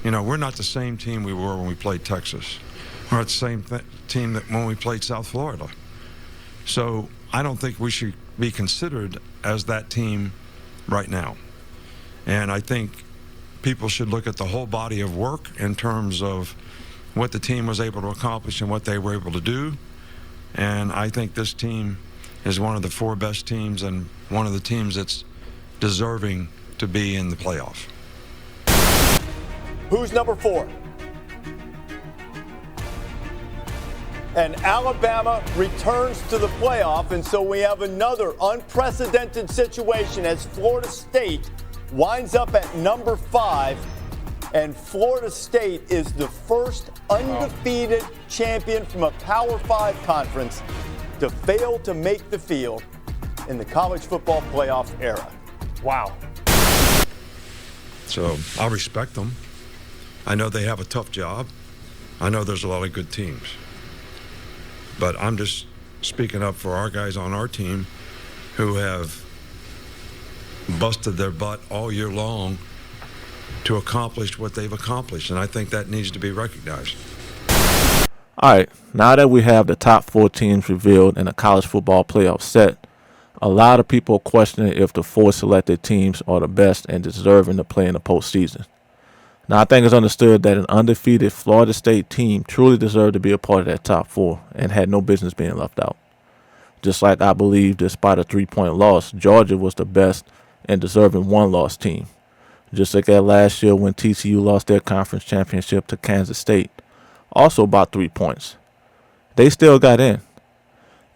You know, we're not the same team we were when we played Texas. We're not the same team that when we played South Florida. So I don't think we should be considered as that team right now. And I think people should look at the whole body of work in terms of what the team was able to accomplish and what they were able to do. And I think this team is one of the 4 best teams and one of the teams that's deserving to be in the playoff. Who's number 4? And Alabama returns to the playoff, and so we have another unprecedented situation as Florida State winds up at number 5, and Florida State is the first undefeated champion from a Power 5 conference to fail to make the field in the college football playoff era. Wow. So I respect them. I know they have a tough job. I know there's a lot of good teams. But I'm just speaking up for our guys on our team who have busted their butt all year long to accomplish what they've accomplished, and I think that needs to be recognized. All right, now that we have the top 4 teams revealed in the college football playoff set, a lot of people are questioning if the 4 selected teams are the best and deserving to play in the postseason. Now, I think it's understood that an undefeated Florida State team truly deserved to be a part of that top 4 and had no business being left out. Just like I believe, despite a 3-point loss, Georgia was the best and deserving 1-loss team. Just like at last year when TCU lost their conference championship to Kansas State, also about 3 points. They still got in,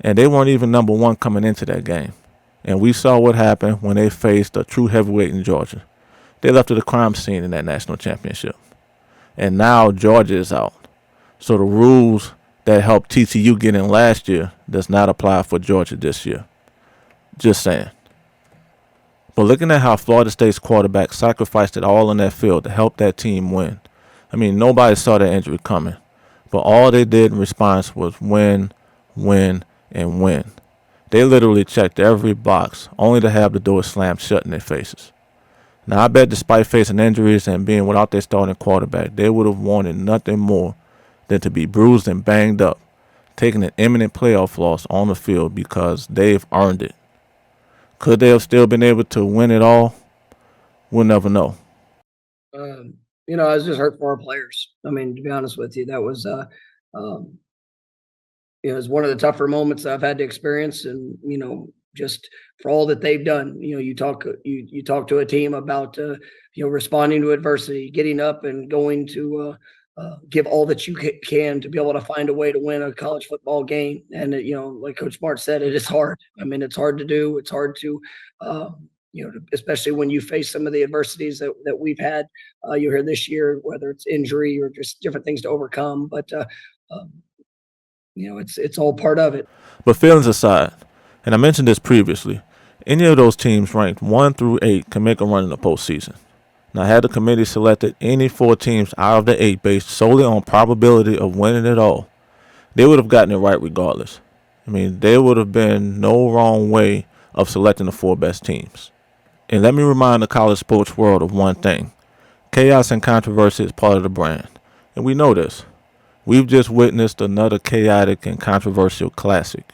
and they weren't even number 1 coming into that game. And we saw what happened when they faced a true heavyweight in Georgia. They left to the crime scene in that national championship. And now Georgia is out. So the rules that helped TCU get in last year does not apply for Georgia this year. Just saying. But looking at how Florida State's quarterback sacrificed it all on that field to help that team win. I mean, nobody saw that injury coming. But all they did in response was win, win, and win. They literally checked every box, only to have the door slammed shut in their faces. Now, I bet despite facing injuries and being without their starting quarterback, they would have wanted nothing more than to be bruised and banged up, taking an imminent playoff loss on the field because they've earned it. Could they have still been able to win it all? We'll never know. You know, I was just hurt for our players. I mean, to be honest with you, that was, it was one of the tougher moments I've had to experience, and just for all that they've done. You talk to a team about responding to adversity, getting up and going to give all that you can to be able to find a way to win a college football game. And like Coach Smart said, it is hard. I mean, it's hard to do. It's hard to especially when you face some of the adversities that we've had here this year, whether it's injury or just different things to overcome. But it's all part of it. But feelings aside, and I mentioned this previously, any of those teams ranked 1 through 8 can make a run in the postseason. Now, had the committee selected any 4 teams out of the 8 based solely on probability of winning it all, they would have gotten it right regardless. I mean, there would have been no wrong way of selecting the 4 best teams. And let me remind the college sports world of one thing. Chaos and controversy is part of the brand. And we know this. We've just witnessed another chaotic and controversial classic.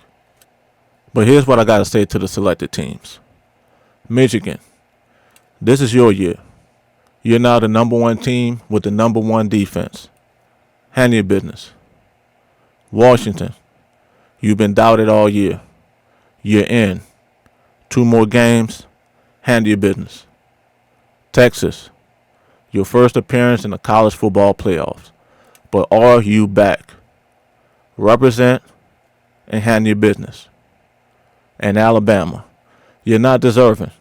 But here's what I got to say to the selected teams. Michigan, this is your year. You're now the number 1 team with the number 1 defense. Handle your business. Washington, you've been doubted all year. You're in. 2 more games. Handle your business. Texas, your first appearance in the college football playoffs. But are you back? Represent and handle your business. And Alabama, you're not deserving.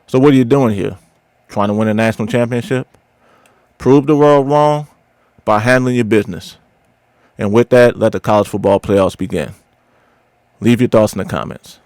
So what are you doing here? Trying to win a national championship? Prove the world wrong by handling your business. And with that, let the college football playoffs begin. Leave your thoughts in the comments.